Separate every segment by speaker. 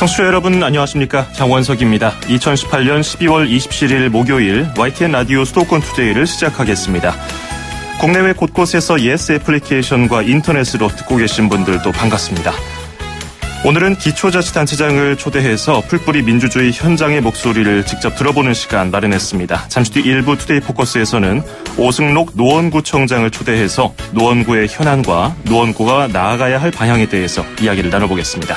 Speaker 1: 청취자 여러분 안녕하십니까. 장원석입니다. 2018년 12월 27일 목요일 YTN 라디오 수도권 투데이를 시작하겠습니다. 국내외 곳곳에서 예스 애플리케이션과 인터넷으로 듣고 계신 분들도 반갑습니다. 오늘은 기초자치단체장을 초대해서 풀뿌리 민주주의 현장의 목소리를 직접 들어보는 시간 마련했습니다. 잠시 뒤 일부 투데이 포커스에서는 오승록 노원구청장을 초대해서 노원구의 현안과 노원구가 나아가야 할 방향에 대해서 이야기를 나눠보겠습니다.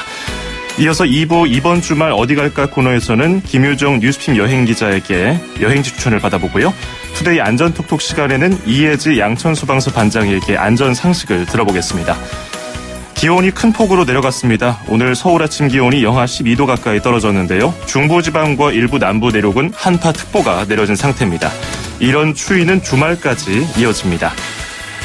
Speaker 1: 이어서 2부 이번 주말 어디 갈까 코너에서는 김유정 뉴스핌 여행기자에게 여행지 추천을 받아보고요. 투데이 안전톡톡 시간에는 이혜지 양천소방서 반장에게 안전상식을 들어보겠습니다. 기온이 큰 폭으로 내려갔습니다. 오늘 서울 아침 기온이 영하 12도 가까이 떨어졌는데요. 중부지방과 일부 남부 내륙은 한파특보가 내려진 상태입니다. 이런 추위는 주말까지 이어집니다.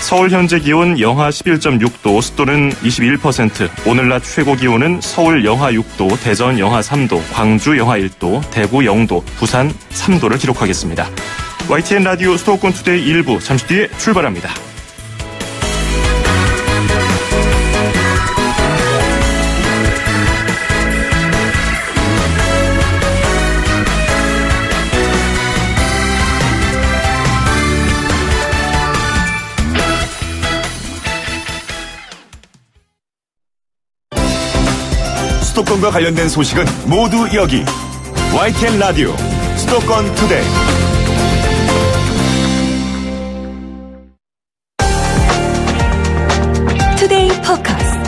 Speaker 1: 서울 현재 기온 영하 11.6도, 습도는 21%, 오늘 낮 최고 기온은 서울 영하 6도, 대전 영하 3도, 광주 영하 1도, 대구 0도, 부산 3도를 기록하겠습니다. YTN 라디오 수도권 투데이 1부 잠시 뒤에 출발합니다.
Speaker 2: 수도권과 관련된 소식은 모두 여기 YTN 라디오 수도권 투데이.
Speaker 3: 투데이 포커스.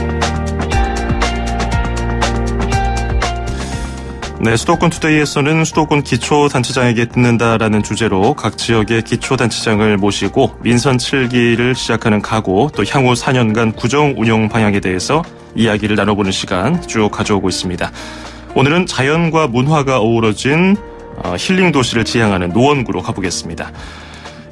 Speaker 1: 네, 수도권 투데이에서는 수도권 기초단체장에게 듣는다라는 주제로 각 지역의 기초단체장을 모시고 민선 7기를 시작하는 각오, 또 향후 4년간 구정 운영 방향에 대해서 이야기를 나눠보는 시간 쭉 가져오고 있습니다. 오늘은 자연과 문화가 어우러진 힐링 도시를 지향하는 노원구로 가보겠습니다.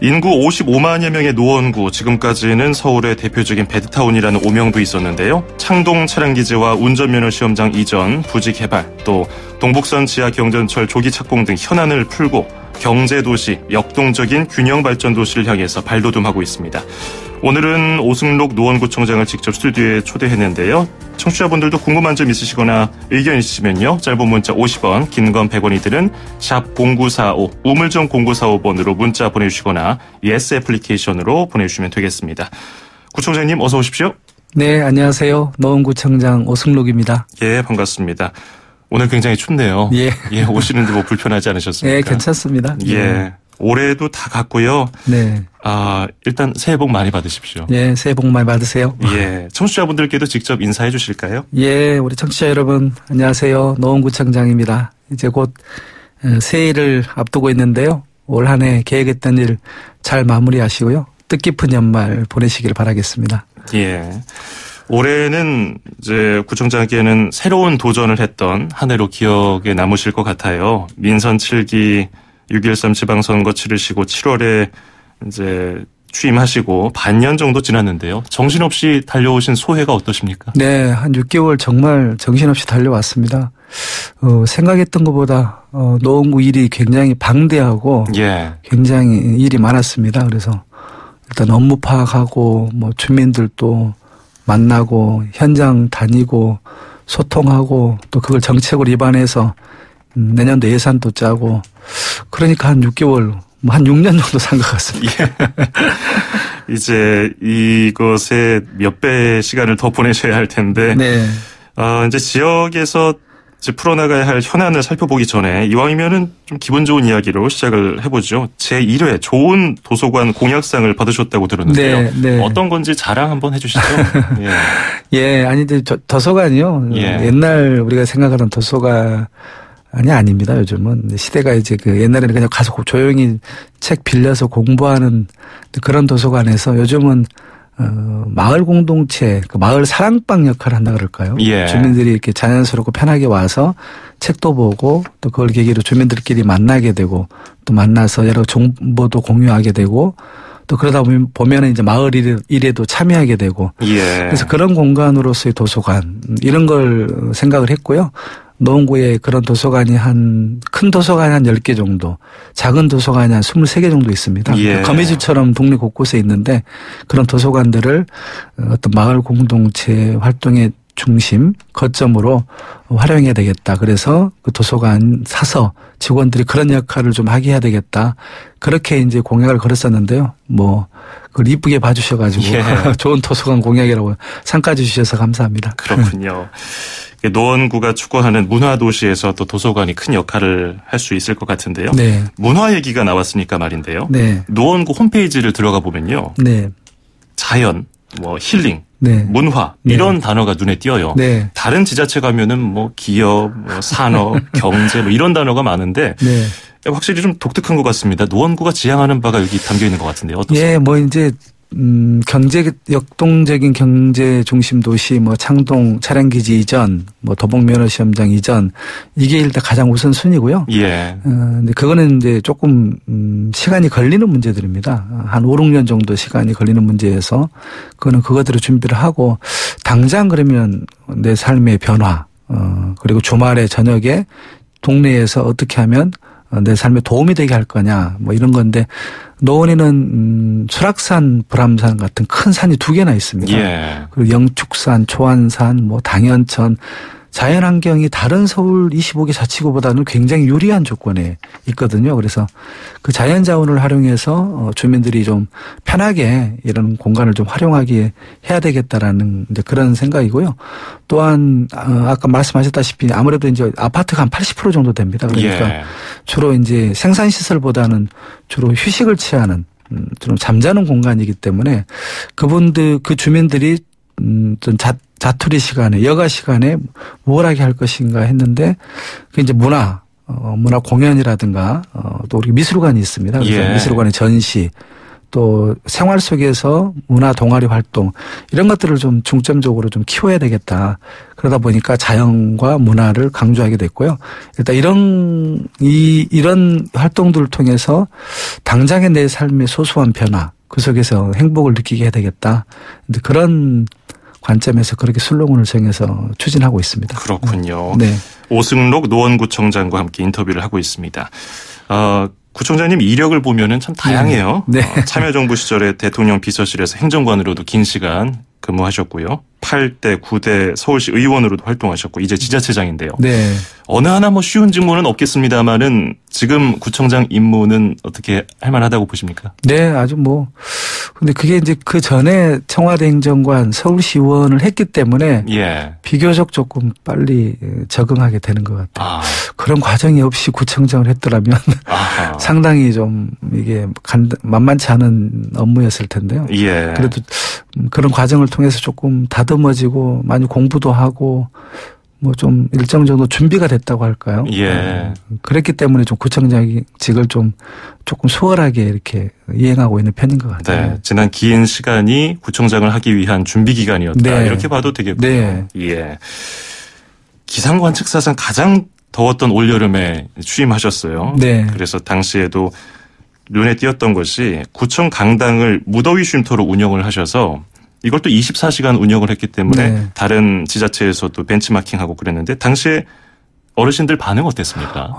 Speaker 1: 인구 55만여 명의 노원구, 지금까지는 서울의 대표적인 배드타운이라는 오명도 있었는데요. 창동 차량기지와 운전면허 시험장 이전, 부지 개발, 또 동북선 지하 경전철 조기 착공 등 현안을 풀고 경제도시, 역동적인 균형발전도시를 향해서 발돋움하고 있습니다. 오늘은 오승록 노원구청장을 직접 스튜디오에 초대했는데요. 청취자분들도 궁금한 점 있으시거나 의견 있으시면요. 짧은 문자 50원, 긴 건 100원이들은 샵 0945, 우물정 0945번으로 문자 보내주시거나 예스 애플리케이션으로 보내주시면 되겠습니다. 구청장님 어서 오십시오.
Speaker 4: 네, 안녕하세요. 노원구청장 오승록입니다.
Speaker 1: 예, 반갑습니다. 오늘 굉장히 춥네요.
Speaker 4: 예.
Speaker 1: 예, 오시는데 뭐 불편하지 않으셨습니까?
Speaker 4: 네, 괜찮습니다.
Speaker 1: 예. 올해도 다 갔고요.
Speaker 4: 네.
Speaker 1: 일단 새해 복 많이 받으십시오.
Speaker 4: 예, 새해 복 많이 받으세요.
Speaker 1: 예. 청취자분들께도 직접 인사해 주실까요?
Speaker 4: 예, 우리 청취자 여러분, 안녕하세요. 노원구청장입니다. 이제 곧 새해를 앞두고 있는데요. 올 한 해 계획했던 일 잘 마무리하시고요. 뜻깊은 연말 보내시길 바라겠습니다.
Speaker 1: 예. 올해는 이제 구청장께는 새로운 도전을 했던 한 해로 기억에 남으실 것 같아요. 민선 7기 6.13 지방선거 치르시고 7월에 이제 취임하시고 반년 정도 지났는데요. 정신없이 달려오신 소회가 어떠십니까?
Speaker 4: 네, 한 6개월 정말 정신없이 달려왔습니다. 생각했던 것보다 노원구 일이 굉장히 방대하고
Speaker 1: 예.
Speaker 4: 굉장히 일이 많았습니다. 그래서 일단 업무 파악하고 뭐 주민들도 만나고 현장 다니고 소통하고 또 그걸 정책으로 입안해서 내년도 예산도 짜고 그러니까 한 6개월 한 6년 정도 산 것 같습니다.
Speaker 1: 예. 이제 이것에 몇 배 시간을 더 보내셔야 할 텐데
Speaker 4: 네.
Speaker 1: 이제 지역에서 이제 풀어나가야 할 현안을 살펴보기 전에 이왕이면은 좀 기분 좋은 이야기로 시작을 해보죠. 제1회 좋은 도서관 공약상을 받으셨다고 들었는데요.
Speaker 4: 네, 네.
Speaker 1: 어떤 건지 자랑 한번 해주시죠. 예.
Speaker 4: 예, 아니 근데 도서관이요.
Speaker 1: 예.
Speaker 4: 옛날 우리가 생각하는 도서관 아닙니다. 요즘은 시대가 이제 그 옛날에는 그냥 가서 조용히 책 빌려서 공부하는 그런 도서관에서 요즘은 마을 공동체, 그 마을 사랑방 역할을 한다 그럴까요?
Speaker 1: 예.
Speaker 4: 주민들이 이렇게 자연스럽고 편하게 와서 책도 보고 또 그걸 계기로 주민들끼리 만나게 되고 또 만나서 여러 정보도 공유하게 되고 또 그러다 보면 이제 마을 일에도 참여하게 되고.
Speaker 1: 예.
Speaker 4: 그래서 그런 공간으로서의 도서관 이런 걸 생각을 했고요. 노원구에 그런 도서관이 큰 도서관이 한 10개 정도, 작은 도서관이 한 23개 정도 있습니다.
Speaker 1: 예.
Speaker 4: 거미줄처럼 동네 곳곳에 있는데 그런 도서관들을 어떤 마을 공동체 활동에 중심 거점으로 활용해야 되겠다. 그래서 그 도서관 사서 직원들이 그런 역할을 좀 하게 해야 되겠다. 그렇게 이제 공약을 걸었었는데요. 뭐 그걸 이쁘게 봐주셔가지고
Speaker 1: 예.
Speaker 4: 좋은 도서관 공약이라고 상까지 주셔서 감사합니다.
Speaker 1: 그렇군요. 노원구가 추구하는 문화도시에서 또 도서관이 큰 역할을 할 수 있을 것 같은데요.
Speaker 4: 네.
Speaker 1: 문화 얘기가 나왔으니까 말인데요.
Speaker 4: 네.
Speaker 1: 노원구 홈페이지를 들어가 보면요.
Speaker 4: 네.
Speaker 1: 자연, 뭐 힐링,
Speaker 4: 네.
Speaker 1: 문화
Speaker 4: 네.
Speaker 1: 이런 단어가 눈에 띄어요.
Speaker 4: 네.
Speaker 1: 다른 지자체 가면은 뭐 기업, 뭐 산업, 경제 뭐 이런 단어가 많은데
Speaker 4: 네.
Speaker 1: 확실히 좀 독특한 것 같습니다. 노원구가 지향하는 바가 여기 담겨 있는 것 같은데요. 어떠세요?
Speaker 4: 예, 뭐 이제 역동적인 경제 중심 도시, 뭐 창동 차량기지 이전, 뭐 도봉면허시험장 이전, 이게 일단 가장 우선순위고요.
Speaker 1: 예.
Speaker 4: 근데 그거는 이제 조금 시간이 걸리는 문제들입니다. 한 5, 6년 정도 시간이 걸리는 문제여서 그거는 그거대로 준비를 하고 당장 그러면 내 삶의 변화, 그리고 주말에 저녁에 동네에서 어떻게 하면 내 삶에 도움이 되게 할 거냐, 뭐 이런 건데, 노원에는 수락산, 불암산 같은 큰 산이 2개나 있습니다.
Speaker 1: 예.
Speaker 4: 그리고 영축산, 초안산, 뭐 당연천, 자연환경이 다른 서울 25개 자치구보다는 굉장히 유리한 조건에 있거든요. 그래서 그 자연자원을 활용해서 주민들이 좀 편하게 이런 공간을 좀 활용하게 해야 되겠다라는 이제 그런 생각이고요. 또한 아까 말씀하셨다시피 아무래도 이제 아파트가 한 80% 정도 됩니다. 그러니까
Speaker 1: 예.
Speaker 4: 주로 이제 생산시설보다는 주로 휴식을 취하는 좀 잠자는 공간이기 때문에 그분들, 그 주민들이 좀 자투리 시간에, 여가 시간에 뭘 하게 할 것인가 했는데, 그 이제 문화 공연이라든가, 또 우리 미술관이 있습니다. 그래서
Speaker 1: 예.
Speaker 4: 미술관의 전시, 또 생활 속에서 문화 동아리 활동, 이런 것들을 좀 중점적으로 좀 키워야 되겠다. 그러다 보니까 자연과 문화를 강조하게 됐고요. 일단 이런 활동들을 통해서 당장의 내 삶의 소소한 변화, 그 속에서 행복을 느끼게 해야 되겠다. 근데 그런 관점에서 그렇게 슬로건을 정해서 추진하고 있습니다.
Speaker 1: 그렇군요.
Speaker 4: 네.
Speaker 1: 오승록 노원구청장과 함께 인터뷰를 하고 있습니다. 구청장님 이력을 보면은 참 다양해요.
Speaker 4: 네.
Speaker 1: 참여정부 시절에 대통령 비서실에서 행정관으로도 긴 시간 근무하셨고요. 8대, 9대 서울시 의원으로도 활동하셨고 이제 지자체장인데요.
Speaker 4: 네.
Speaker 1: 어느 하나 뭐 쉬운 직무는 없겠습니다만은 지금 구청장 임무는 어떻게 할 만하다고 보십니까?
Speaker 4: 네, 아주 뭐 근데 그게 이제 그 전에 청와대 행정관, 서울시 의원을 했기 때문에
Speaker 1: 예.
Speaker 4: 비교적 조금 빨리 적응하게 되는 것 같아요.
Speaker 1: 아.
Speaker 4: 그런 과정이 없이 구청장을 했더라면
Speaker 1: 아하.
Speaker 4: 상당히 좀 이게 만만치 않은 업무였을 텐데요.
Speaker 1: 예.
Speaker 4: 그래도 그런 과정을 통해서 조금 다듬어지고 많이 공부도 하고 뭐 좀 일정 정도 준비가 됐다고 할까요?
Speaker 1: 예.
Speaker 4: 그랬기 때문에 좀 구청장직을 좀 조금 수월하게 이렇게 이행하고 있는 편인 것 같아요.
Speaker 1: 네. 지난 긴 시간이 구청장을 하기 위한 준비 기간이었다.
Speaker 4: 네.
Speaker 1: 이렇게 봐도 되겠군요.
Speaker 4: 네.
Speaker 1: 예. 기상관 측사상 가장 더웠던 올여름에 취임하셨어요.
Speaker 4: 네.
Speaker 1: 그래서 당시에도 눈에 띄었던 것이 구청 강당을 무더위 쉼터로 운영을 하셔서 이걸 또 24시간 운영을 했기 때문에
Speaker 4: 네.
Speaker 1: 다른 지자체에서도 벤치마킹하고 그랬는데 당시에 어르신들 반응 어땠습니까?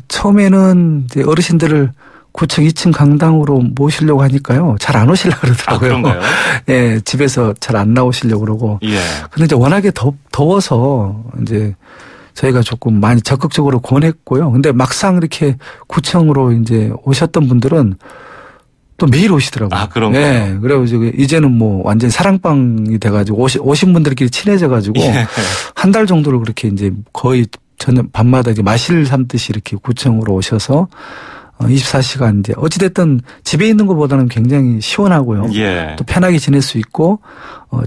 Speaker 4: 처음에는 이제 어르신들을 구청 2층 강당으로 모시려고 하니까요. 잘 안 오시려고 그러더라고요.
Speaker 1: 아, 그런가요?
Speaker 4: 예, 집에서 잘 안 나오시려고 그러고.
Speaker 1: 예.
Speaker 4: 근데 이제 워낙에 더워서 이제 저희가 조금 많이 적극적으로 권했고요. 근데 막상 이렇게 구청으로 이제 오셨던 분들은 또 매일 오시더라고요.
Speaker 1: 아, 그런가요?
Speaker 4: 네. 그래가지고 이제는 뭐 완전 사랑방이 돼가지고 오신 분들끼리 친해져가지고
Speaker 1: 예.
Speaker 4: 한 달 정도를 그렇게 이제 거의 저녁 밤마다 이제 마실 삼듯이 이렇게 구청으로 오셔서 24시간 이제 어찌됐든 집에 있는 것보다는 굉장히 시원하고요.
Speaker 1: 예.
Speaker 4: 또 편하게 지낼 수 있고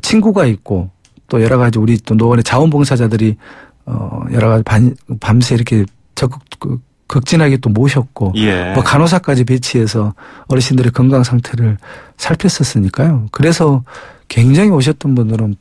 Speaker 4: 친구가 있고 또 여러 가지 우리 또 노원의 자원봉사자들이 여러 가지 밤새 이렇게 적극 극진하게 또 모셨고
Speaker 1: 예.
Speaker 4: 뭐 간호사까지 배치해서 어르신들의 건강 상태를 살폈었으니까요. 그래서 굉장히 오셨던 분들은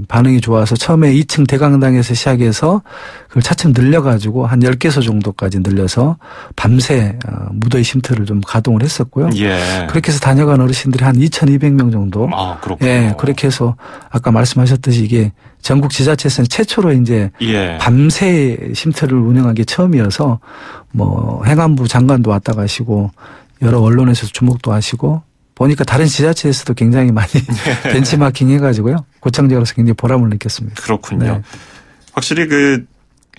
Speaker 4: 반응이 좋아서 처음에 2층 대강당에서 시작해서 그걸 차츰 늘려가지고 한 10개소 정도까지 늘려서 밤새 무더위 쉼터를 좀 가동을 했었고요.
Speaker 1: 예.
Speaker 4: 그렇게 해서 다녀간 어르신들이 한 2,200명 정도.
Speaker 1: 아, 그렇군요.
Speaker 4: 예, 그렇게 해서 아까 말씀하셨듯이 이게 전국 지자체에서는 최초로 이제
Speaker 1: 예.
Speaker 4: 밤새 쉼터를 운영한 게 처음이어서 뭐 행안부 장관도 왔다 가시고 여러 언론에서 주목도 하시고 보니까 다른 지자체에서도 굉장히 많이 벤치마킹 해가지고요. 구청장으로서 굉장히 보람을 느꼈습니다.
Speaker 1: 그렇군요.
Speaker 4: 네.
Speaker 1: 확실히 그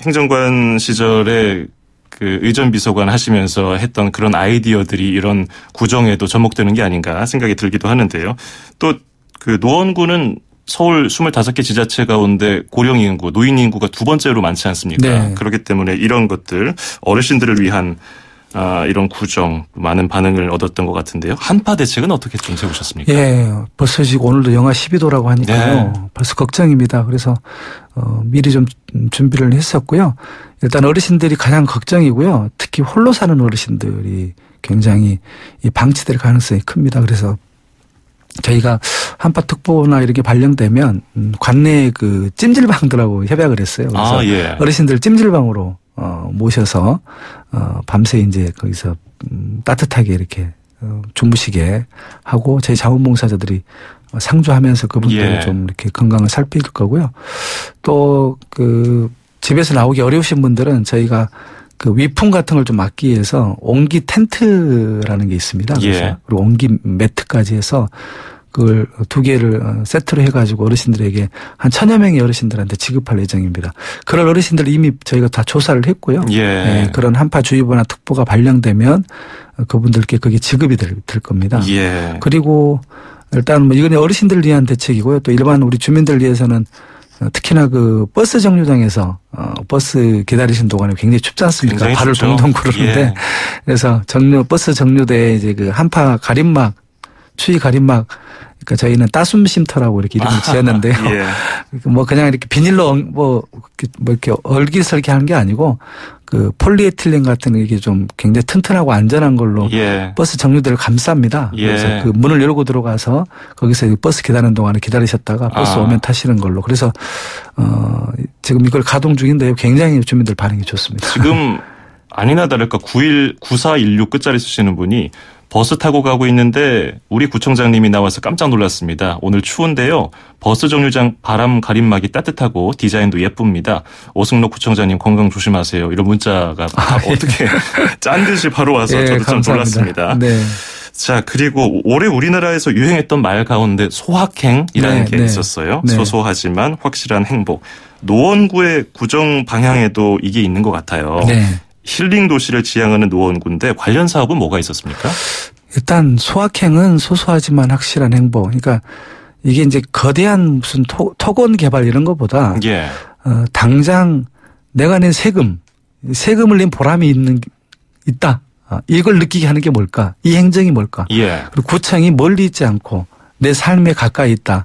Speaker 1: 행정관 시절에 그 의전비서관 하시면서 했던 그런 아이디어들이 이런 구정에도 접목되는 게 아닌가 생각이 들기도 하는데요. 또 그 노원구는 서울 25개 지자체 가운데 고령 인구, 노인 인구가 두 번째로 많지 않습니까?
Speaker 4: 네.
Speaker 1: 그렇기 때문에 이런 것들 어르신들을 위한 이런 구정 많은 반응을 얻었던 것 같은데요. 한파 대책은 어떻게 좀 세우셨습니까?
Speaker 4: 예, 벌써 지금 오늘도 영하 12도라고 하니까요.
Speaker 1: 네.
Speaker 4: 벌써 걱정입니다. 그래서 미리 좀 준비를 했었고요. 일단 어르신들이 가장 걱정이고요. 특히 홀로 사는 어르신들이 굉장히 방치될 가능성이 큽니다. 그래서 저희가 한파특보나 이렇게 발령되면 관내 그 찜질방들하고 협약을 했어요. 그래서
Speaker 1: 예.
Speaker 4: 어르신들 찜질방으로 모셔서 밤새 이제 거기서 따뜻하게 이렇게 주무시게 하고 저희 자원봉사자들이 상주하면서 그분들 좀 이렇게 건강을 살필 거고요. 또 그 집에서 나오기 어려우신 분들은 저희가 그 위풍 같은 걸 좀 막기 위해서 온기 텐트라는 게 있습니다. 그래서 그리고 온기 매트까지 해서 그걸 2개를 세트로 해가지고 어르신들에게 한 1000여 명의 어르신들한테 지급할 예정입니다. 그런 어르신들 이미 저희가 다 조사를 했고요. 네, 그런 한파주의보나 특보가 발령되면 그분들께 그게 지급이 될 겁니다. 그리고 일단 뭐 이건 어르신들을 위한 대책이고요. 또 일반 우리 주민들 위해서는 특히나 그 버스 정류장에서 버스 기다리신 동안에 굉장히 춥지 않습니까? 발을 동동 구르는데 그래서 버스 정류대에 이제 그 한파 가림막, 추위 가림막, 그러니까 저희는 따숨 쉼터라고 이렇게 이름을 지었는데요. 뭐 그냥 이렇게 비닐로 뭐 이렇게 얼기설기 하는 게 아니고 그 폴리에틸렌 같은 이게 좀 굉장히 튼튼하고 안전한 걸로 버스 정류대를 감쌉니다. 그래서 그 문을 열고 들어가서 거기서 버스 기다리는 동안에 기다리셨다가 버스 오면 타시는 걸로. 그래서 지금 이걸 가동 중인데요. 굉장히 주민들 반응이 좋습니다.
Speaker 1: 지금 아니나 다를까 9416 끝자리 쓰시는 분이 버스 타고 가고 있는데 우리 구청장님이 나와서 깜짝 놀랐습니다. 오늘 추운데요. 버스 정류장 바람 가림막이 따뜻하고 디자인도 예쁩니다. 오승록 구청장님 건강 조심하세요. 이런 문자가 어떻게 짠 듯이 바로 와서 저도 참 놀랐습니다.
Speaker 4: 네.
Speaker 1: 자, 그리고 올해 우리나라에서 유행했던 말 가운데 소확행이라는 게 있었어요. 소소하지만 확실한 행복. 노원구의 구정 방향에도 이게 있는 것 같아요. 힐링 도시를 지향하는 노원구인데 관련 사업은 뭐가 있었습니까?
Speaker 4: 일단 소확행은 소소하지만 확실한 행복. 그러니까 이게 이제 거대한 무슨 토건 개발 이런 것보다 당장 내가 낸 세금을 낸 보람이 있다. 이걸 느끼게 하는 게 뭘까? 이 행정이 뭘까? 그리고 구청이 멀리 있지 않고 내 삶에 가까이 있다.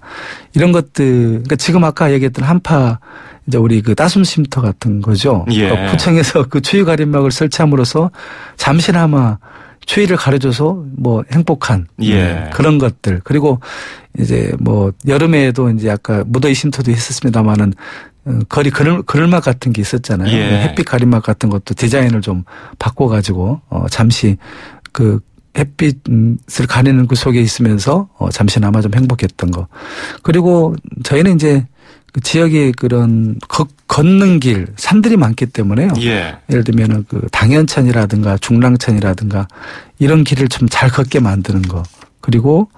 Speaker 4: 이런 것들. 그러니까 지금 아까 얘기했던 한파 이제 우리 그 따숨 쉼터 같은 거죠. 그러니까 구청에서 그 추위 가림막을 설치함으로써 잠시나마 추위를 가려줘서 뭐 행복한 그런 것들. 그리고 이제 뭐 여름에도 이제 아까 무더위 쉼터도 했었습니다만은 거리 그늘막 같은 게 있었잖아요. 햇빛 가림막 같은 것도 디자인을 좀 바꿔가지고 잠시 그 햇빛을 가리는 그 속에 있으면서 잠시나마 좀 행복했던 거. 그리고 저희는 이제 그 지역에 그런 걷는 길, 산들이 많기 때문에요. 예를 들면은 그 당연천이라든가 중랑천이라든가 이런 길을 좀 잘 걷게 만드는 거. 그리고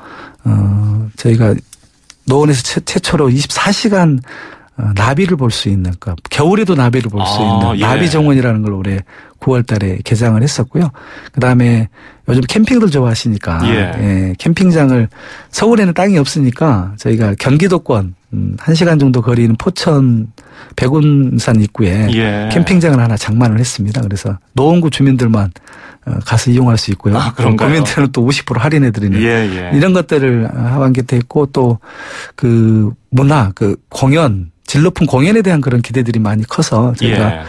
Speaker 4: 저희가 노원에서 최초로 24시간 나비를 볼 수 있는, 그러니까 겨울에도 나비를 볼 수 있는 나비 정원이라는 걸 올해 9월 달에 개장을 했었고요. 그다음에 요즘 캠핑들 좋아하시니까 캠핑장을 서울에는 땅이 없으니까 저희가 경기도권 1시간 정도 거리는 포천 백운산 입구에 캠핑장을 하나 장만을 했습니다. 그래서 노원구 주민들만 가서 이용할 수 있고요. 구민들은 또 50% 할인해드리는 이런 것들을 하반기에 했고 또 그 문화, 그 공연, 질 높은 공연에 대한 그런 기대들이 많이 커서 저희가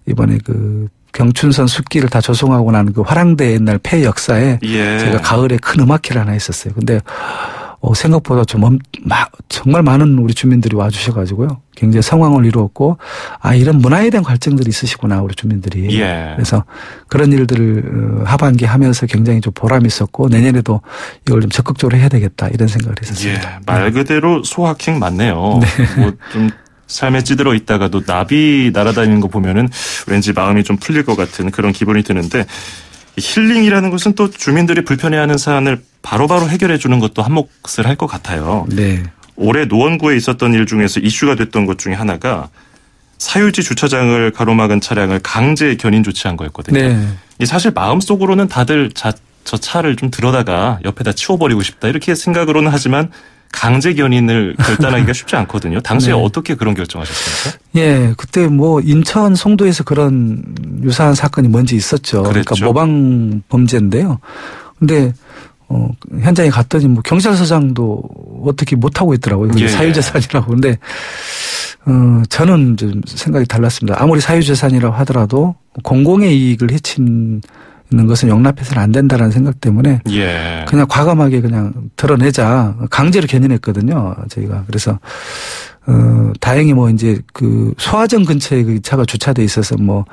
Speaker 4: 이번에 그 경춘선 숲길을 다 조성하고 난 그 화랑대 옛날 폐 역사에 제가 가을에 큰 음악회를 하나 했었어요. 근데 생각보다 정말 많은 우리 주민들이 와주셔가지고요. 굉장히 성황을 이루었고, 이런 문화에 대한 갈증들이 있으시구나, 우리 주민들이. 그래서 그런 일들을 하반기 하면서 굉장히 좀 보람이 있었고, 내년에도 이걸 좀 적극적으로 해야 되겠다, 이런 생각을 했었습니다.
Speaker 1: 말 그대로 소확행 맞네요. 뭐 좀 삶에 찌들어 있다가도 나비 날아다니는 거 보면은 왠지 마음이 좀 풀릴 것 같은 그런 기분이 드는데, 힐링이라는 것은 또 주민들이 불편해하는 사안을 바로바로 해결해 주는 것도 한 몫을 할 것 같아요.
Speaker 4: 네.
Speaker 1: 올해 노원구에 있었던 일 중에서 이슈가 됐던 것 중에 하나가 사유지 주차장을 가로막은 차량을 강제 견인 조치한 거였거든요.
Speaker 4: 네.
Speaker 1: 사실 마음속으로는 다들 저 차를 좀 들어다가 옆에다 치워버리고 싶다 이렇게 생각으로는 하지만 강제 견인을 결단하기가 쉽지 않거든요. 당시에
Speaker 4: 네.
Speaker 1: 어떻게 그런 결정하셨습니까?
Speaker 4: 예, 그때 뭐 인천 송도에서 그런 유사한 사건이 먼저 있었죠.
Speaker 1: 그랬죠.
Speaker 4: 그러니까 모방 범죄인데요. 근데 현장에 갔더니 뭐 경찰서장도 어떻게 못 하고 있더라고요.
Speaker 1: 예.
Speaker 4: 사유재산이라고. 근데 저는 좀 생각이 달랐습니다. 아무리 사유재산이라고 하더라도 공공의 이익을 해치는 것은 용납해서는 안 된다라는 생각 때문에
Speaker 1: 예.
Speaker 4: 그냥 과감하게 그냥 드러내자 강제로 견인했거든요. 저희가. 그래서 다행히 뭐 이제 그 소화정 근처에 그 차가 주차돼 있어서 뭐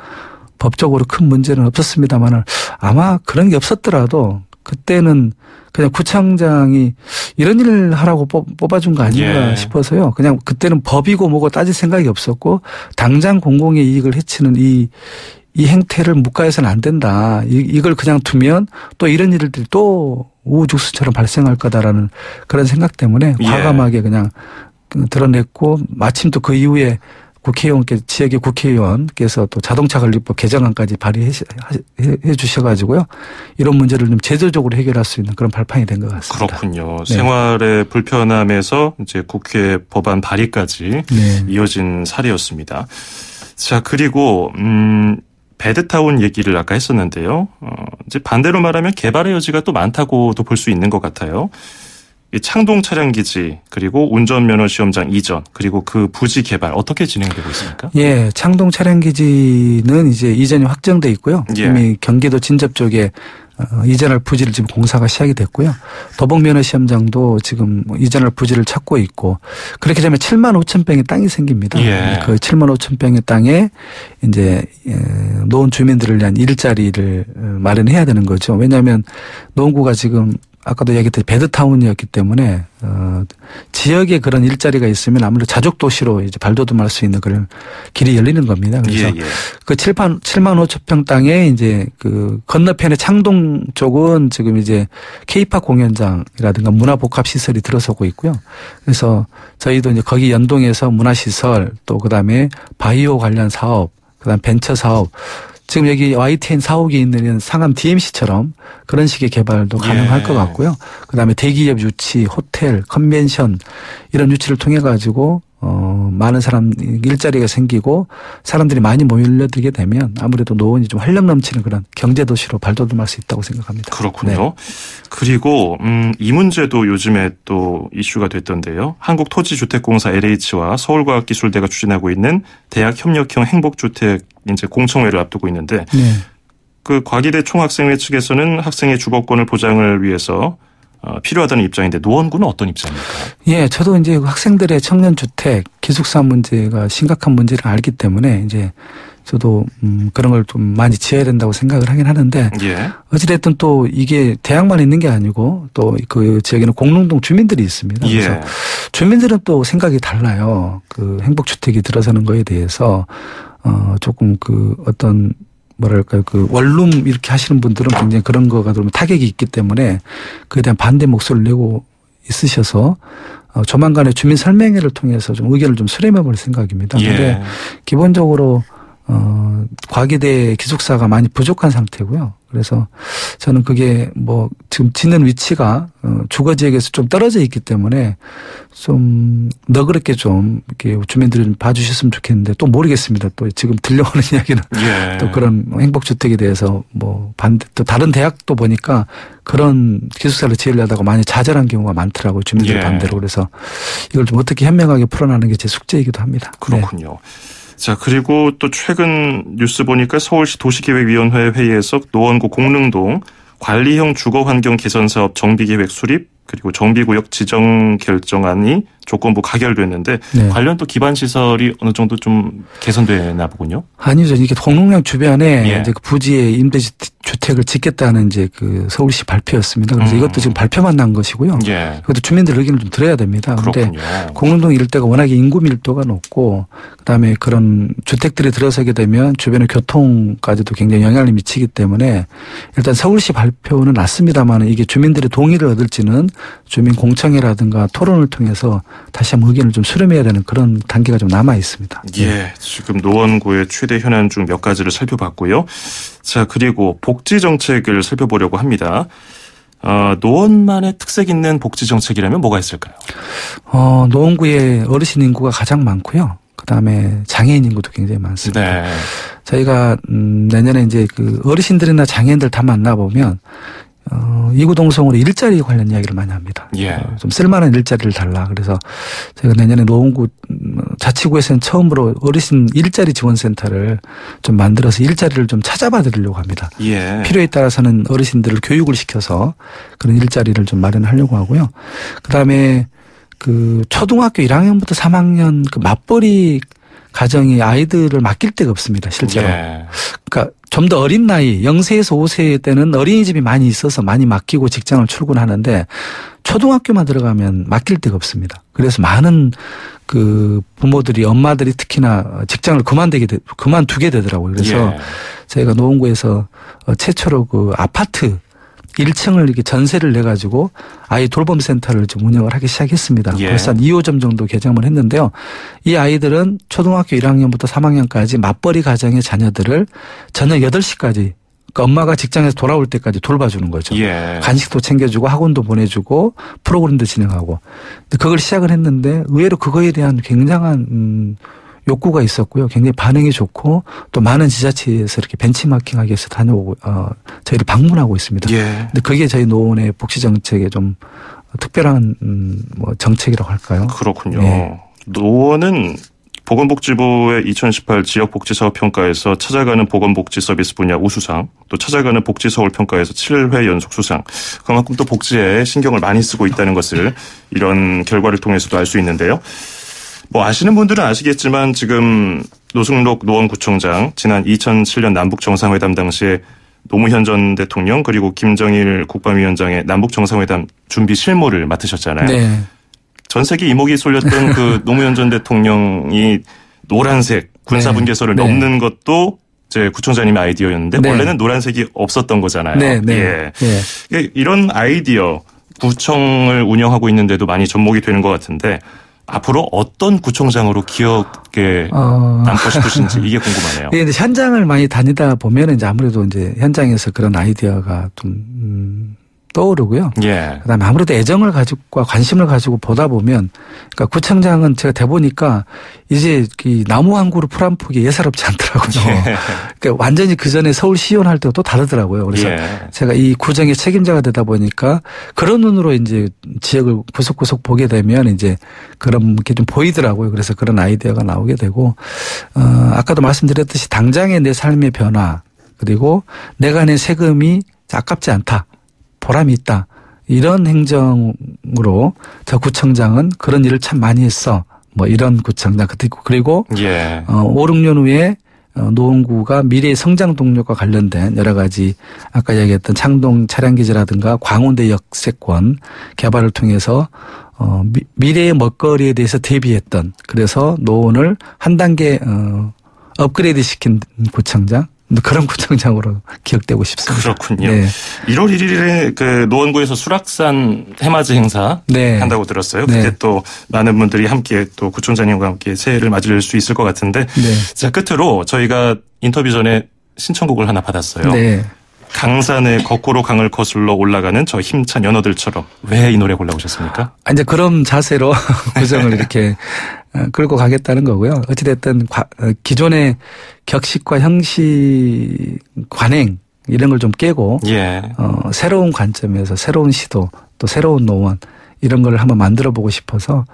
Speaker 4: 법적으로 큰 문제는 없었습니다만은 아마 그런 게 없었더라도 그때는 그냥 구청장이 이런 일을 하라고 뽑아준 거 아닌가
Speaker 1: 예.
Speaker 4: 싶어서요. 그냥 그때는 법이고 뭐고 따질 생각이 없었고 당장 공공의 이익을 해치는 이 행태를 묵과해서는 안 된다. 이걸 그냥 두면 또 이런 일들이 또 우후죽순처럼 발생할 거다라는 그런 생각 때문에
Speaker 1: 예.
Speaker 4: 과감하게 그냥 드러냈고 마침 또 그 이후에 지역의 국회의원께서 또 자동차 관리법 개정안까지 발의해 주셔가지고요. 이런 문제를 좀 제도적으로 해결할 수 있는 그런 발판이 된 것 같습니다.
Speaker 1: 그렇군요.
Speaker 4: 네.
Speaker 1: 생활의 불편함에서 이제 국회 법안 발의까지
Speaker 4: 네.
Speaker 1: 이어진 사례였습니다. 자, 그리고 배드타운 얘기를 아까 했었는데요. 이제 반대로 말하면 개발의 여지가 또 많다고도 볼 수 있는 것 같아요. 이 창동 차량기지 그리고 운전면허 시험장 이전 그리고 그 부지 개발 어떻게 진행되고 있습니까?
Speaker 4: 예, 창동 차량기지는 이제 이전이 확정돼 있고요.
Speaker 1: 예.
Speaker 4: 이미 경기도 진접 쪽에 이전할 부지를 지금 공사가 시작이 됐고요. 도봉면허 시험장도 지금 이전할 부지를 찾고 있고 그렇게 되면 7만 5천 평의 땅이 생깁니다.
Speaker 1: 예.
Speaker 4: 그 7만 5천 평의 땅에 이제 노원 주민들을 위한 일자리를 마련해야 되는 거죠. 왜냐하면 노원구가 지금 아까도 얘기했듯이 배드타운이었기 때문에 지역에 그런 일자리가 있으면 아무래도 자족 도시로 이제 발돋움할 수 있는 그런 길이 열리는 겁니다. 그래서
Speaker 1: 예, 예.
Speaker 4: 그 7만 5천 평 땅에 이제 그 건너편의 창동 쪽은 지금 이제 K-팝 공연장이라든가 문화복합 시설이 들어서고 있고요. 그래서 저희도 이제 거기 연동해서 문화시설 또 그다음에 바이오 관련 사업, 그다음 벤처 사업. 지금 여기 YTN 사옥이 있는 상암 DMC처럼 그런 식의 개발도 가능할
Speaker 1: 예.
Speaker 4: 것 같고요. 그다음에 대기업 유치, 호텔, 컨벤션 이런 유치를 통해 가지고 많은 사람 일자리가 생기고 사람들이 많이 몰려들게 되면 아무래도 노원이 좀 활력 넘치는 그런 경제 도시로 발돋움할 수 있다고 생각합니다.
Speaker 1: 그렇군요.
Speaker 4: 네.
Speaker 1: 그리고 이 문제도 요즘에 또 이슈가 됐던데요. 한국토지주택공사 LH와 서울과학기술대가 추진하고 있는 대학협력형 행복주택 이제 공청회를 앞두고 있는데
Speaker 4: 네.
Speaker 1: 그 과기대 총학생회 측에서는 학생의 주거권을 보장을 위해서 필요하다는 입장인데 노원구는 어떤 입장입니까?
Speaker 4: 예, 저도 이제 학생들의 청년주택, 기숙사 문제가 심각한 문제를 알기 때문에 이제 저도 그런 걸 좀 많이 지어야 된다고 생각을 하긴 하는데
Speaker 1: 예.
Speaker 4: 어찌됐든 또 이게 대학만 있는 게 아니고 또 그 지역에는 공릉동 주민들이 있습니다. 그래서
Speaker 1: 예.
Speaker 4: 주민들은 또 생각이 달라요. 그 행복주택이 들어서는 거에 대해서 조금 그 어떤 뭐랄까요, 그 원룸 이렇게 하시는 분들은 굉장히 그런 거가 들어오면 타격이 있기 때문에 그에 대한 반대 목소리를 내고 있으셔서 조만간에 주민 설명회를 통해서 좀 의견을 좀 수렴해 볼 생각입니다. 그런데
Speaker 1: 예.
Speaker 4: 기본적으로 과기대 기숙사가 많이 부족한 상태고요. 그래서 저는 그게 뭐 지금 짓는 위치가 주거 지역에서 좀 떨어져 있기 때문에 좀 너그럽게 좀 이렇게 주민들이 좀 봐주셨으면 좋겠는데 또 모르겠습니다. 또 지금 들려오는 이야기는
Speaker 1: 예.
Speaker 4: 또 그런 행복주택에 대해서 뭐 반대 또 다른 대학도 보니까 그런 기숙사를 지으려다가 많이 좌절한 경우가 많더라고요. 주민들
Speaker 1: 예.
Speaker 4: 반대로. 그래서 이걸 좀 어떻게 현명하게 풀어나가는 게 제 숙제이기도 합니다.
Speaker 1: 그렇군요.
Speaker 4: 네.
Speaker 1: 자, 그리고 또 최근 뉴스 보니까 서울시 도시계획위원회 회의에서 노원구 공릉동 관리형 주거환경 개선사업 정비계획 수립 그리고 정비구역 지정 결정안이 조건부 가결됐는데
Speaker 4: 네.
Speaker 1: 관련 또 기반 시설이 어느 정도 좀 개선되나 보군요.
Speaker 4: 아니죠. 이게 공릉역 주변에
Speaker 1: 예.
Speaker 4: 이제 그 부지에 임대주택을 짓겠다는 이제 그 서울시 발표였습니다. 그래서 이것도 지금 발표만 난 것이고요.
Speaker 1: 예.
Speaker 4: 그것도 주민들 의견을 좀 들어야 됩니다. 그런데
Speaker 1: 그렇군요.
Speaker 4: 공릉동 일대가 워낙에 인구 밀도가 높고 그다음에 그런 주택들이 들어서게 되면 주변의 교통까지도 굉장히 영향을 미치기 때문에 일단 서울시 발표는 났습니다만 이게 주민들의 동의를 얻을지는 주민 공청회라든가 토론을 통해서 다시 한번 의견을 좀 수렴해야 되는 그런 단계가 좀 남아 있습니다.
Speaker 1: 예, 지금 노원구의 최대 현안 중 몇 가지를 살펴봤고요. 자, 그리고 복지 정책을 살펴보려고 합니다. 노원만의 특색 있는 복지 정책이라면 뭐가 있을까요?
Speaker 4: 노원구에 어르신 인구가 가장 많고요. 그다음에 장애인 인구도 굉장히 많습니다.
Speaker 1: 네.
Speaker 4: 저희가 내년에 이제 그 어르신들이나 장애인들 다 만나보면 이구동성으로 일자리 관련 이야기를 많이 합니다.
Speaker 1: 예.
Speaker 4: 좀 쓸만한 일자리를 달라. 그래서 저희가 내년에 노원구 자치구에서는 처음으로 어르신 일자리 지원센터를 좀 만들어서 일자리를 좀 찾아봐 드리려고 합니다.
Speaker 1: 예.
Speaker 4: 필요에 따라서는 어르신들을 교육을 시켜서 그런 일자리를 좀 마련하려고 하고요. 그다음에 그 초등학교 1학년부터 3학년 그 맞벌이 가정이 아이들을 맡길 데가 없습니다. 실제로.
Speaker 1: 예.
Speaker 4: 그러니까 좀 더 어린 나이 0세에서 5세 때는 어린이집이 많이 있어서 많이 맡기고 직장을 출근하는데 초등학교만 들어가면 맡길 데가 없습니다. 그래서 많은 그 부모들이 엄마들이 특히나 직장을 그만두게 되더라고요. 그래서
Speaker 1: 예.
Speaker 4: 저희가 노원구에서 최초로 그 아파트 1층을 이렇게 전세를 내 가지고 아이 돌봄 센터를 좀 운영을 하기 시작했습니다.
Speaker 1: 예.
Speaker 4: 벌써 한 2호점 정도 개장을 했는데요. 이 아이들은 초등학교 1학년부터 3학년까지 맞벌이 가정의 자녀들을 저녁 8시까지 그러니까 엄마가 직장에서 돌아올 때까지 돌봐주는 거죠.
Speaker 1: 예.
Speaker 4: 간식도 챙겨주고 학원도 보내주고 프로그램도 진행하고. 근데 그걸 시작을 했는데 의외로 그거에 대한 굉장한 욕구가 있었고요. 굉장히 반응이 좋고 또 많은 지자체에서 이렇게 벤치마킹하기 위해서 다녀오고 저희를 방문하고 있습니다.
Speaker 1: 예.
Speaker 4: 근데 그게 저희 노원의 복지 정책의 좀 특별한 뭐 정책이라고 할까요?
Speaker 1: 그렇군요.
Speaker 4: 예.
Speaker 1: 노원은 보건복지부의 2018 지역복지사업 평가에서 찾아가는 보건복지 서비스 분야 우수상, 또 찾아가는 복지서울 평가에서 7회 연속 수상. 그만큼 또 복지에 신경을 많이 쓰고 있다는 것을 이런 결과를 통해서도 알 수 있는데요. 뭐 아시는 분들은 아시겠지만 지금 노승록 노원구청장 지난 2007년 남북정상회담 당시에 노무현 전 대통령 그리고 김정일 국방위원장의 남북정상회담 준비 실무를 맡으셨잖아요.
Speaker 4: 네.
Speaker 1: 전 세계 이목이 쏠렸던 그 노무현 전 대통령이 노란색 군사분계선을
Speaker 4: 네.
Speaker 1: 넘는 것도 이제 구청장님의 아이디어였는데
Speaker 4: 네.
Speaker 1: 원래는 노란색이 없었던 거잖아요.
Speaker 4: 네, 네.
Speaker 1: 예.
Speaker 4: 예.
Speaker 1: 이런 아이디어 구청을 운영하고 있는데도 많이 접목이 되는 것 같은데 앞으로 어떤 구청장으로 기억에 남고 싶으신지 이게 궁금하네요.
Speaker 4: 예, 근데 현장을 많이 다니다 보면 이제 아무래도 이제 현장에서 그런 아이디어가 좀 떠오르고요.
Speaker 1: 예.
Speaker 4: 그다음에 아무래도 애정을 가지고 관심을 가지고 보다 보면 그러니까 구청장은 제가 대보니까 이제 이 나무 한 그루 풀 한 폭이 예사롭지 않더라고요.
Speaker 1: 예.
Speaker 4: 그러니까 완전히 그 전에 서울시의원 할 때가 또 다르더라고요. 그래서
Speaker 1: 예.
Speaker 4: 제가 이 구청의 책임자가 되다 보니까 그런 눈으로 이제 지역을 구석구석 보게 되면 이제 그런 게 좀 보이더라고요. 그래서 그런 아이디어가 나오게 되고 아까도 말씀드렸듯이 당장의 내 삶의 변화 그리고 내가 낸 세금이 아깝지 않다. 보람이 있다. 이런 행정으로 저 구청장은 그런 일을 참 많이 했어. 뭐 이런 구청장. 그리고
Speaker 1: 예.
Speaker 4: 5, 6년 후에 노원구가 미래의 성장 동력과 관련된 여러 가지 아까 이야기했던 창동 차량기지라든가 광운대 역세권 개발을 통해서 미래의 먹거리에 대해서 대비했던 그래서 노원을 한 단계 업그레이드 시킨 구청장. 그런 구청장으로 기억되고 싶습니다.
Speaker 1: 그렇군요.
Speaker 4: 네.
Speaker 1: 1월 1일에 그 노원구에서 수락산 해맞이 행사
Speaker 4: 네.
Speaker 1: 한다고 들었어요.
Speaker 4: 네.
Speaker 1: 그때 또 많은 분들이 함께 또 구청장님과 함께 새해를 맞을 수 있을 것 같은데
Speaker 4: 네.
Speaker 1: 자 끝으로 저희가 인터뷰 전에 신청곡을 하나 받았어요.
Speaker 4: 네.
Speaker 1: 강산의 거꾸로 강을 거슬러 올라가는 저 힘찬 연어들처럼 왜 이 노래 골라오셨습니까?
Speaker 4: 이제 그런 자세로 구정을 이렇게 끌고 가겠다는 거고요. 어찌됐든 기존의 격식과 형식 관행 이런 걸 좀 깨고
Speaker 1: 예.
Speaker 4: 새로운 관점에서 새로운 시도 또 새로운 노원 이런 걸 한번 만들어 보고 싶어서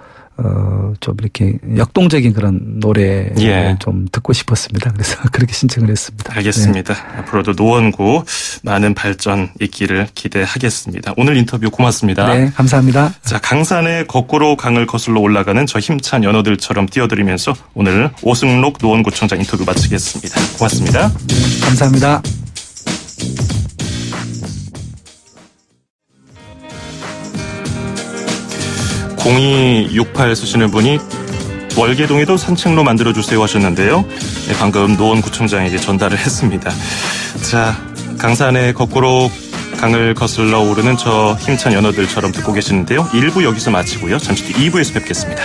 Speaker 4: 좀 이렇게 역동적인 그런 노래 좀 듣고 싶었습니다. 그래서 그렇게 신청을 했습니다.
Speaker 1: 알겠습니다. 네. 앞으로도 노원구 많은 발전 있기를 기대하겠습니다. 오늘 인터뷰 고맙습니다.
Speaker 4: 네, 감사합니다.
Speaker 1: 자, 강산의 거꾸로 강을 거슬러 올라가는 저 힘찬 연어들처럼 띄워드리면서 오늘 오승록 노원구청장 인터뷰 마치겠습니다. 고맙습니다.
Speaker 4: 감사합니다.
Speaker 1: (0268) 쓰시는 분이 월계동에도 산책로 만들어주세요 하셨는데요. 네, 방금 노원구청장에게 전달을 했습니다. 자, 강산의 거꾸로 강을 거슬러 오르는 저 힘찬 연어들처럼 듣고 계시는데요. 1부 여기서 마치고요. 잠시 뒤 2부에서 뵙겠습니다.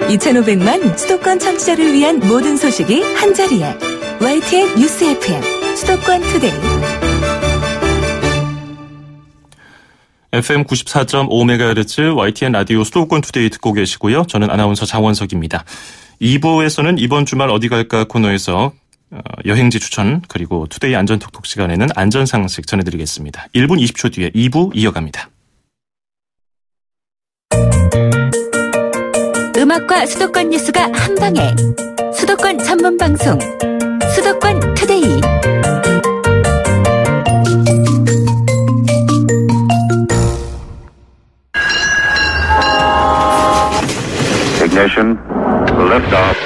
Speaker 3: (2500만) 수도권 청취자를 위한 모든 소식이 한자리에 YTN 뉴스 FM 수도권 투데이.
Speaker 1: FM 94.5MHz YTN 라디오 수도권 투데이 듣고 계시고요. 저는 아나운서 장원석입니다. 2부에서는 이번 주말 어디 갈까 코너에서 여행지 추천 그리고 투데이 안전톡톡 시간에는 안전상식 전해드리겠습니다. 1분 20초 뒤에 2부 이어갑니다.
Speaker 3: 음악과 수도권 뉴스가 한방에 수도권 전문 방송 수도권 투데이.
Speaker 5: Ignition, liftoff.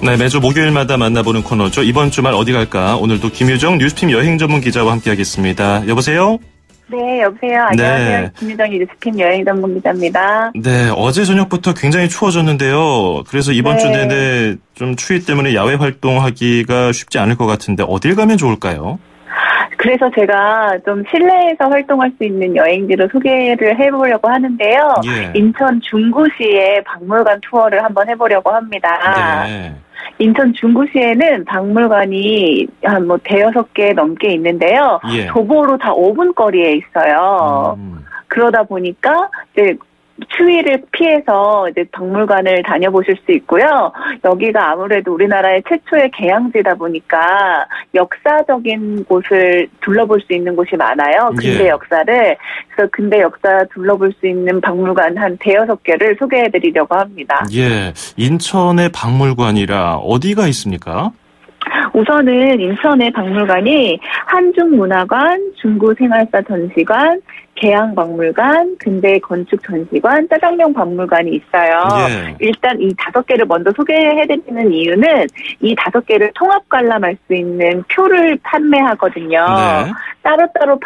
Speaker 1: 네, 매주 목요일마다 만나보는 코너죠. 이번 주말 어디 갈까? 오늘도 김유정 뉴스팀 여행 전문 기자와 함께하겠습니다. 여보세요?
Speaker 6: 네, 여보세요. 안녕하세요. 네. 김유정 뉴스팀 여행 전문 기자입니다.
Speaker 1: 네, 어제 저녁부터 굉장히 추워졌는데요. 그래서 이번 주 내내 좀 추위 때문에 야외 활동하기가 쉽지 않을 것 같은데 어딜 가면 좋을까요?
Speaker 6: 그래서 제가 좀 실내에서 활동할 수 있는 여행지를 소개를 해보려고 하는데요. 인천 중구시의 박물관 투어를 한번 해보려고 합니다. 네. 인천 중구시에는 박물관이 한 대여섯 개 넘게 있는데요. 도보로 다 5분 거리에 있어요. 그러다 보니까 이제 추위를 피해서 이제 박물관을 다녀보실 수 있고요. 여기가 아무래도 우리나라의 최초의 개항지다 보니까 역사적인 곳을 둘러볼 수 있는 곳이 많아요. 근대 역사를. 그래서 근대 역사 둘러볼 수 있는 박물관 한 대여섯 개를 소개해드리려고 합니다.
Speaker 1: 예, 인천의 박물관이라 어디가 있습니까?
Speaker 6: 우선은 인천의 박물관이 한중문화관, 중구생활사 전시관, 개항박물관, 근대건축전시관, 짜장면 박물관이 있어요. 일단 이 5개를 먼저 소개해드리는 이유는 이 5개를 통합 관람할 수 있는 표를 판매하거든요. 따로따로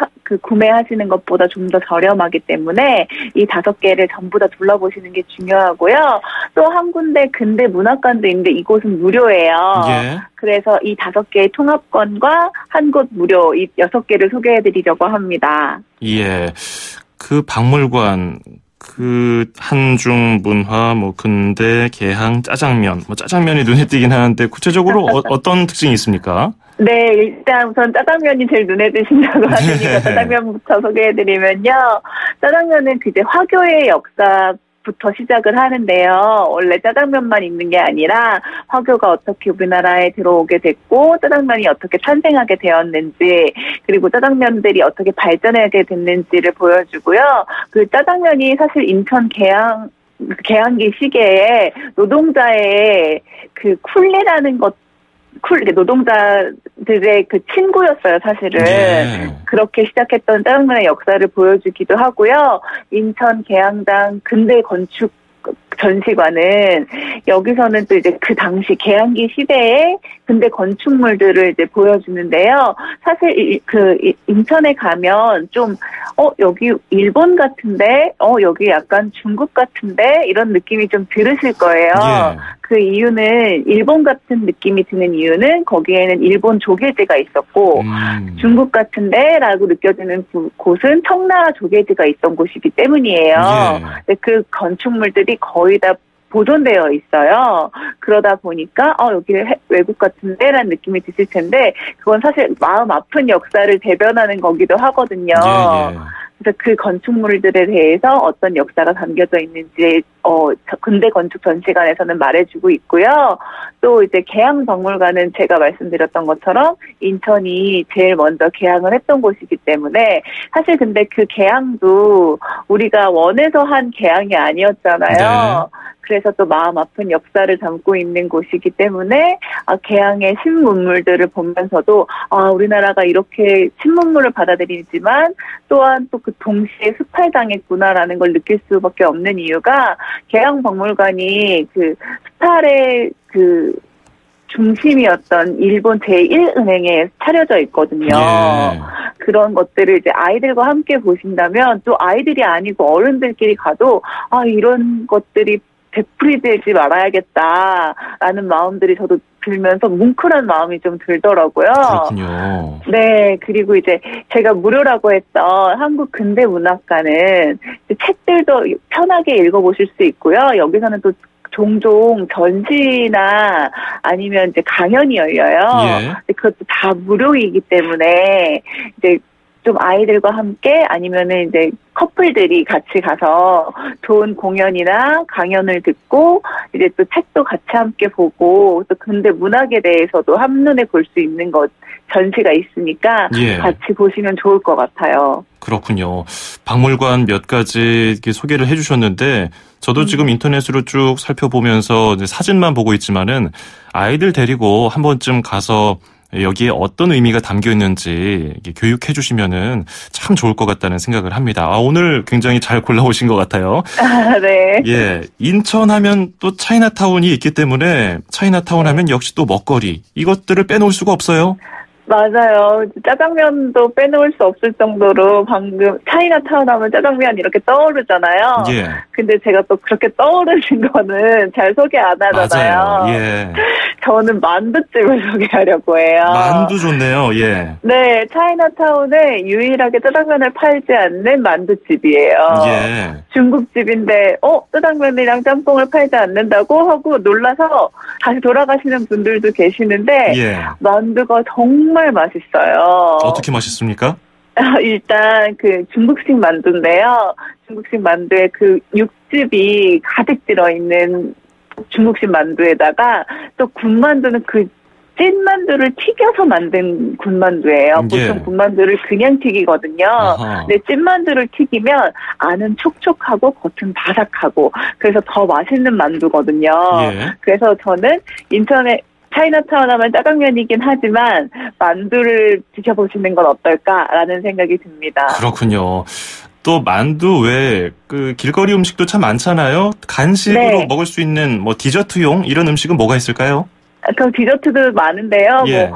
Speaker 6: 구매하시는 것보다 좀 더 저렴하기 때문에 이 5개를 전부 다 둘러보시는 게 중요하고요. 또 한 군데 근대 문학관도 있는데 이곳은 무료예요. 그래서 이 5개의 통합권과 한 곳 무료 이 6개를 소개해드리려고 합니다.
Speaker 1: 예, 그 박물관, 그 한중문화, 근대, 개항, 짜장면, 짜장면이 눈에 띄긴 하는데 구체적으로 어떤 특징이 있습니까?
Speaker 6: 네, 일단 우선 짜장면이 제일 눈에 띄신다고 하시니까 짜장면부터 소개해드리면요. 짜장면은 이제 화교의 역사부터 시작을 하는데요. 원래 짜장면만 있는 게 아니라 화교가 어떻게 우리나라에 들어오게 됐고 짜장면이 어떻게 탄생하게 되었는지 그리고 짜장면들이 어떻게 발전하게 됐는지를 보여주고요. 그 짜장면이 사실 인천 개항기 시기에 노동자의 그 쿨리라는 노동자들의 그 친구였어요, 사실은. 그렇게 시작했던 짜장면의 역사를 보여주기도 하고요. 인천 개항당 근대 건축 전시관은 여기서는 또 이제 그 당시 개항기 시대의 근대 건축물들을 이제 보여주는데요. 사실 인천에 가면 좀 여기 일본 같은데 여기 약간 중국 같은데 이런 느낌이 좀 들으실 거예요. 그 이유는 일본 같은 느낌이 드는 이유는 거기에는 일본 조개지가 있었고 중국 같은데라고 느껴지는 곳은 청나라 조개지가 있던 곳이기 때문이에요. 그 건축물들이 거의 다 보존되어 있어요. 그러다 보니까 여기 외국 같은데라는 느낌이 드실 텐데 그건 사실 마음 아픈 역사를 대변하는 거기도 하거든요. 그래서 그 건축물들에 대해서 어떤 역사가 담겨져 있는지 근대 건축 전시관에서는 말해주고 있고요. 또 이제 계양박물관은 제가 말씀드렸던 것처럼 인천이 제일 먼저 개항을 했던 곳이기 때문에 사실 근데 그 개항도 우리가 원해서 한 개항이 아니었잖아요. 네. 그래서 또 마음 아픈 역사를 담고 있는 곳이기 때문에 개항의 신문물들을 보면서도 우리나라가 이렇게 신문물을 받아들이지만 또한 또 그 동시에 수탈당했구나라는 걸 느낄 수밖에 없는 이유가 계양박물관이 그 수탈의 그 중심이었던 일본 제1은행에 차려져 있거든요. 예. 그런 것들을 이제 아이들과 함께 보신다면 또 아이들이 아니고 어른들끼리 가도 이런 것들이 되풀이되지 말아야겠다라는 마음들이 저도 들면서 뭉클한 마음이 좀 들더라고요.
Speaker 1: 그렇군요.
Speaker 6: 네, 그리고 이제 제가 무료라고 했던 한국근대문학관은 책들도 편하게 읽어보실 수 있고요. 여기서는 또 종종 전시나 아니면 이제 강연이 열려요. 예. 그것도 다 무료이기 때문에 이제 좀 아이들과 함께 아니면은 이제 커플들이 같이 가서 좋은 공연이나 강연을 듣고 이제 또 책도 같이 함께 보고 또 근대 문학에 대해서도 한눈에 볼 수 있는 것 전시가 있으니까 예. 같이 보시면 좋을 것 같아요.
Speaker 1: 그렇군요. 박물관 몇 가지 이렇게 소개를 해주셨는데 저도 지금 인터넷으로 쭉 살펴보면서 이제 사진만 보고 있지만은 아이들 데리고 한 번쯤 가서 여기에 어떤 의미가 담겨 있는지 교육해 주시면은 참 좋을 것 같다는 생각을 합니다. 오늘 굉장히 잘 골라오신 것 같아요.
Speaker 6: 네.
Speaker 1: 예. 인천 하면 또 차이나타운이 있기 때문에 차이나타운 하면 역시 또 먹거리. 이것들을 빼놓을 수가 없어요.
Speaker 6: 맞아요. 짜장면도 빼놓을 수 없을 정도로 방금 차이나타운 하면 짜장면 이렇게 떠오르잖아요. 예. 근데 제가 또 그렇게 떠오르신 거는 잘 소개 안 하잖아요.
Speaker 1: 맞아요. 예.
Speaker 6: 저는 만두집을 소개하려고 해요.
Speaker 1: 만두 좋네요. 예.
Speaker 6: 네, 차이나타운에 유일하게 짜장면을 팔지 않는 만두집이에요.
Speaker 1: 예.
Speaker 6: 중국집인데 짜장면이랑 짬뽕을 팔지 않는다고 하고 놀라서 다시 돌아가시는 분들도 계시는데
Speaker 1: 예.
Speaker 6: 만두가 정말 맛있어요.
Speaker 1: 어떻게 맛있습니까?
Speaker 6: 일단 그 중국식 만두인데요. 중국식 만두에 그 육즙이 가득 들어있는 중국식 만두에다가 또 군만두는 그 찐만두를 튀겨서 만든 군만두예요. 보통
Speaker 1: 예.
Speaker 6: 군만두를 그냥 튀기거든요.
Speaker 1: 아하.
Speaker 6: 근데 찐만두를 튀기면 안은 촉촉하고 겉은 바삭하고 그래서 더 맛있는 만두거든요.
Speaker 1: 예.
Speaker 6: 그래서 저는 인천에 차이나타운 하면 짜장면이긴 하지만 만두를 드셔보시는 건 어떨까라는 생각이 듭니다.
Speaker 1: 그렇군요. 또 만두 외에 그 길거리 음식도 참 많잖아요. 간식으로
Speaker 6: 네.
Speaker 1: 먹을 수 있는 뭐 디저트용 이런 음식은 뭐가 있을까요?
Speaker 6: 그 디저트도 많은데요.
Speaker 1: 예.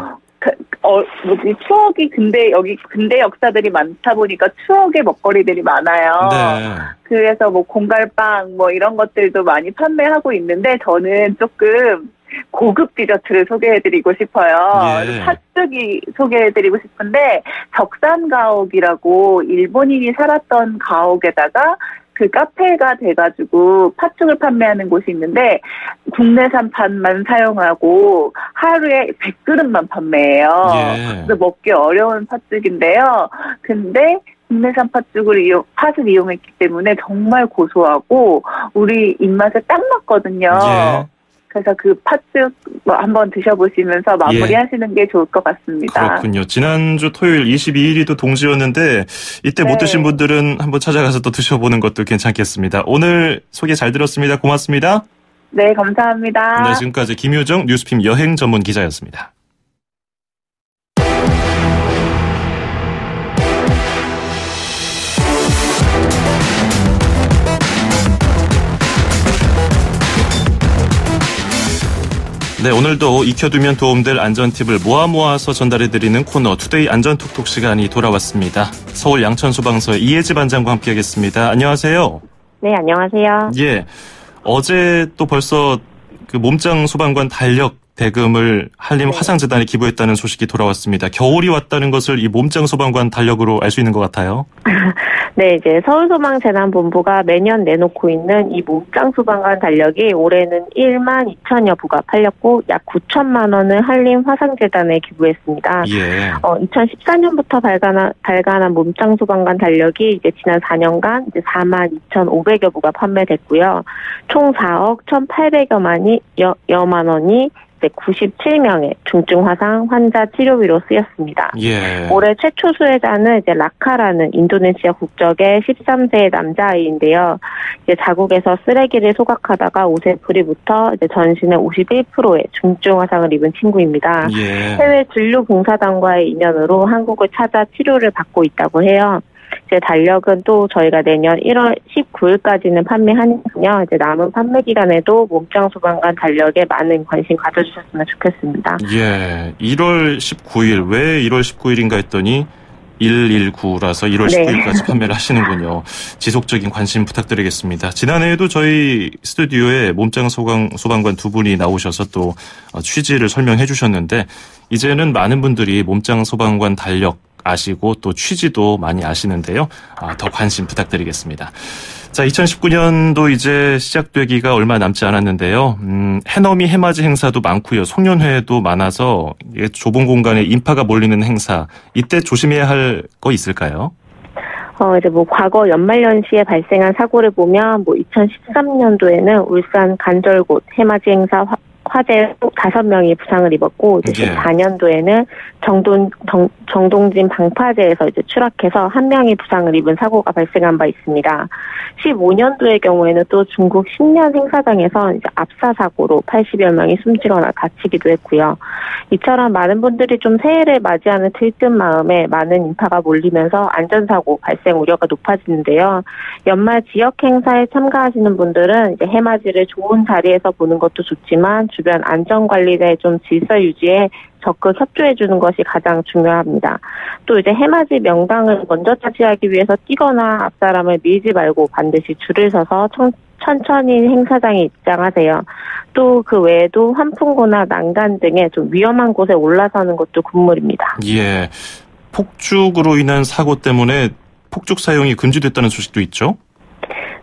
Speaker 6: 추억이 여기 근대 역사들이 많다 보니까 추억의 먹거리들이 많아요.
Speaker 1: 네.
Speaker 6: 그래서 뭐 공갈빵 뭐 이런 것들도 많이 판매하고 있는데 저는 조금 고급 디저트를 소개해드리고 싶어요.
Speaker 1: 예.
Speaker 6: 팥죽이 소개해드리고 싶은데 적산가옥이라고 일본인이 살았던 가옥에다가 그 카페가 돼가지고 팥죽을 판매하는 곳이 있는데 국내산 팥만 사용하고 하루에 100그릇만 판매해요.
Speaker 1: 예.
Speaker 6: 그래서 먹기 어려운 팥죽인데요. 근데 국내산 팥을 이용했기 때문에 정말 고소하고 우리 입맛에 딱 맞거든요.
Speaker 1: 예.
Speaker 6: 그래서 그 팥죽 한번 드셔보시면서 마무리하시는 게 좋을 것 같습니다.
Speaker 1: 그렇군요. 지난주 토요일 22일이 또 동지였는데 이때 못 드신 분들은 한번 찾아가서 또 드셔보는 것도 괜찮겠습니다. 오늘 소개 잘 들었습니다. 고맙습니다.
Speaker 6: 네, 감사합니다.
Speaker 1: 네, 지금까지 김효정 뉴스핌 여행 전문 기자였습니다. 네, 오늘도 익혀두면 도움될 안전팁을 모아서 전달해드리는 코너 투데이 안전톡톡 시간이 돌아왔습니다. 서울 양천소방서의 이혜지 반장과 함께하겠습니다. 안녕하세요.
Speaker 7: 네, 안녕하세요.
Speaker 1: 예, 어제 또 벌써 그 몸짱 소방관 달력 대금을 한림 화상재단에 기부했다는 소식이 돌아왔습니다. 겨울이 왔다는 것을 이 몸짱 소방관 달력으로 알 수 있는 것 같아요.
Speaker 7: 네, 이제 서울소방재난본부가 매년 내놓고 있는 이 몸짱 소방관 달력이 올해는 1만 2천여 부가 팔렸고 약 9천만 원을 한림 화상재단에 기부했습니다.
Speaker 1: 예.
Speaker 7: 2014년부터 발간한 몸짱 소방관 달력이 이제 지난 4년간 이제 4만 2,500여 부가 판매됐고요. 총 4억 1,800여만 원이 97명의 중증 화상 환자 치료비로 쓰였습니다.
Speaker 1: 예.
Speaker 7: 올해 최초 수혜자는 이제 라카라는 인도네시아 국적의 13세의 남자아이인데요. 이제 자국에서 쓰레기를 소각하다가 옷에 불이 붙어 이제 전신의 51%의 중증 화상을 입은 친구입니다.
Speaker 1: 예.
Speaker 7: 해외 진료봉사단과의 인연으로 한국을 찾아 치료를 받고 있다고 해요. 이제 달력은 또 저희가 내년 1월 19일까지는 판매하니까요. 이제 남은 판매 기간에도 몸짱 소방관 달력에 많은 관심 가져주셨으면 좋겠습니다.
Speaker 1: 예, 1월 19일 왜 1월 19일인가 했더니 119라서 1월 19일까지 판매를 하시는군요. 지속적인 관심 부탁드리겠습니다. 지난해에도 저희 스튜디오에 몸짱 소방관 두 분이 나오셔서 또 취지를 설명해 주셨는데 이제는 많은 분들이 몸짱 소방관 달력 아시고 또 취지도 많이 아시는데요. 더 관심 부탁드리겠습니다. 자, 2019년도 이제 시작되기가 얼마 남지 않았는데요. 해넘이 해맞이 행사도 많고요. 송년회도 많아서 좁은 공간에 인파가 몰리는 행사, 이때 조심해야 할 거 있을까요?
Speaker 7: 이제 과거 연말연시에 발생한 사고를 보면 2013년도에는 울산 간절곶 해맞이 행사 화재로 5명이 부상을 입었고, 이제 14년도에는 정동진 방파제에서 이제 추락해서 1명이 부상을 입은 사고가 발생한 바 있습니다. 15년도의 경우에는 또 중국 신년 행사장에서 이제 압사 사고로 80여 명이 숨지거나 다치기도 했고요. 이처럼 많은 분들이 좀 새해를 맞이하는 들뜬 마음에 많은 인파가 몰리면서 안전사고 발생 우려가 높아지는데요. 연말 지역 행사에 참가하시는 분들은 이제 해맞이를 좋은 자리에서 보는 것도 좋지만 주변 안전관리에 좀 질서 유지에 적극 협조해 주는 것이 가장 중요합니다. 또 이제 해맞이 명당을 먼저 차지하기 위해서 뛰거나 앞사람을 밀지 말고 반드시 줄을 서서 천천히 행사장에 입장하세요. 또 그 외에도 환풍구나 난간 등의 좀 위험한 곳에 올라서는 것도 금물입니다.
Speaker 1: 예, 폭죽으로 인한 사고 때문에 폭죽 사용이 금지됐다는 소식도 있죠?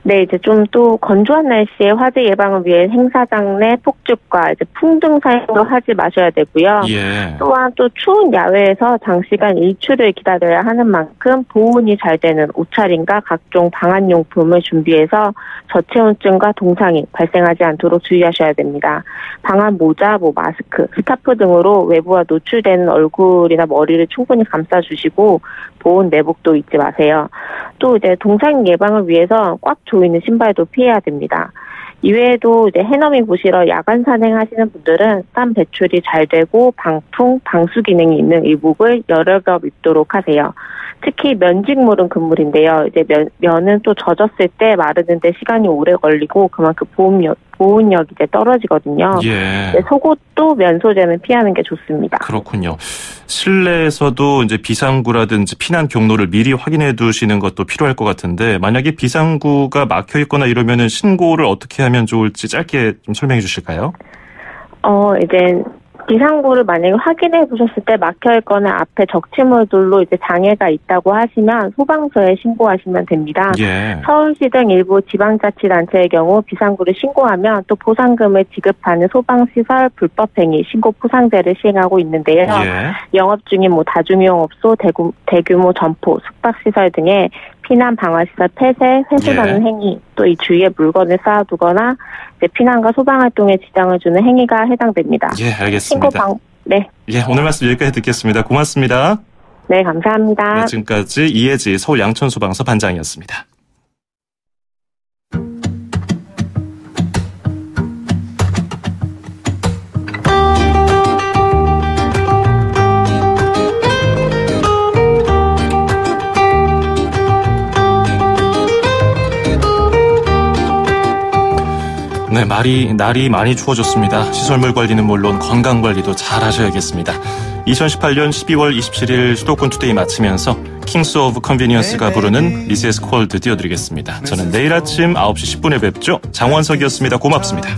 Speaker 7: 네, 이제 좀 또 건조한 날씨에 화재 예방을 위해 행사장 내 폭죽과 이제 풍등 사용도 하지 마셔야 되고요.
Speaker 1: 예.
Speaker 7: 또한 또 추운 야외에서 장시간 일출을 기다려야 하는 만큼 보온이 잘 되는 옷차림과 각종 방한용품을 준비해서 저체온증과 동상이 발생하지 않도록 주의하셔야 됩니다. 방한 모자, 마스크, 스카프 등으로 외부와 노출되는 얼굴이나 머리를 충분히 감싸주시고 보온 내복도 잊지 마세요. 또 이제 동상 예방을 위해서 꽉 조이는 신발도 피해야 됩니다. 이외에도 이제 해넘이 보시러 야간 산행하시는 분들은 땀 배출이 잘 되고 방풍, 방수 기능이 있는 의복을 여러 겹 입도록 하세요. 특히 면직물은 금물인데요. 이제 면은 또 젖었을 때 마르는데 시간이 오래 걸리고 그만큼 보온력이 이제 떨어지거든요.
Speaker 1: 예.
Speaker 7: 속옷도 면 소재는 피하는 게 좋습니다.
Speaker 1: 그렇군요. 실내에서도 이제 비상구라든지 피난 경로를 미리 확인해 두시는 것도 필요할 것 같은데 만약에 비상구가 막혀 있거나 이러면은 신고를 어떻게 하면 좋을지 짧게 좀 설명해 주실까요?
Speaker 7: 이제 비상구를 만약에 확인해 보셨을 때 막혀 있거나 앞에 적치물들로 이제 장애가 있다고 하시면 소방서에 신고하시면 됩니다.
Speaker 1: 예.
Speaker 7: 서울시 등 일부 지방자치단체의 경우 비상구를 신고하면 또 보상금을 지급하는 소방시설 불법행위 신고 포상제를 시행하고 있는데요.
Speaker 1: 예.
Speaker 7: 영업 중인 다중이용업소, 대규모 점포, 숙박시설 등의 피난 방화시설 폐쇄, 회수하는 행위, 또 이 주위에 물건을 쌓아두거나 피난과 소방활동에 지장을 주는 행위가 해당됩니다.
Speaker 1: 예, 알겠습니다.
Speaker 7: 네.
Speaker 1: 예, 오늘 말씀 여기까지 듣겠습니다. 고맙습니다.
Speaker 7: 네, 감사합니다.
Speaker 1: 네, 지금까지 이혜지 서울 양천소방서 반장이었습니다. 네, 날이 많이 추워졌습니다. 시설물 관리는 물론 건강 관리도 잘 하셔야겠습니다. 2018년 12월 27일 수도권 투데이 마치면서 킹스 오브 컨비니언스가 부르는 미세스 콜드 띄워드리겠습니다. 저는 내일 아침 9시 10분에 뵙죠. 장원석이었습니다. 고맙습니다.